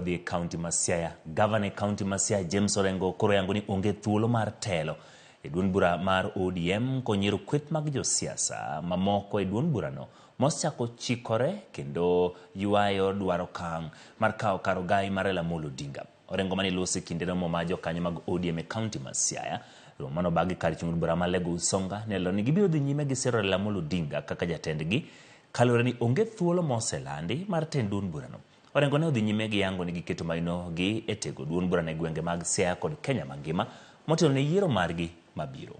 The county Masiaya, Gavana county Masiaya James Orengo koro yango ni onge thuolo mar telo e duond bura mar ODM konyiro kweth mag josiasa mamoko e duond burano mosechako chikore kendo yuayo dwaro kang mar kawo karo gai mar Ramogi Odinga. Orengo mani losi kindeno ma jokanyo mag ODM e county Masiaya romano bagi kar chung bura ma lego Usonga nelo ni gibiro dhi nyime gi sero Ramogi Odinga kaka jatendgi kalore ni onge thuolo moselandi mar tend duond burano. Orengo ne odhi nyime gi yango ni giketo maino gi etego duond bura ne gwenge mag Siaya kod Kenya mangima motelo ne yiero margi mabiro.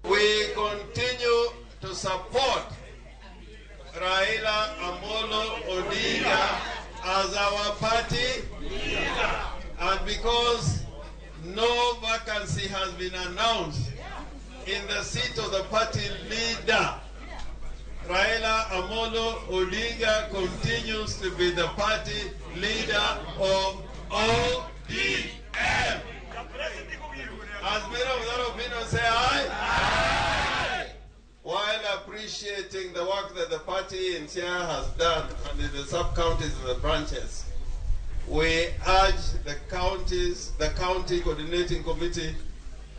We continue to support Raila Amolo Odinga as our party leader. And because no vacancy has been announced in the seat of the party leader, Raila Amolo Odinga continues to be the party leader of ODM. As many of that opinion say aye. While appreciating the work that the party in Siaya has done and in the sub-counties and the branches, we urge the counties, the county coordinating committee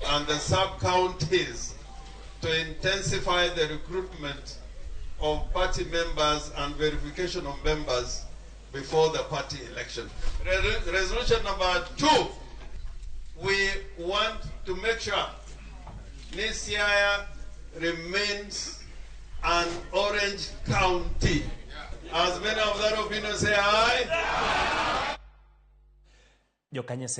and the sub-counties to intensify the recruitment of party members and verification of members before the party election. Resolution number 2. We want to make sure Siaya remains an orange county. As many of that opinion say aye.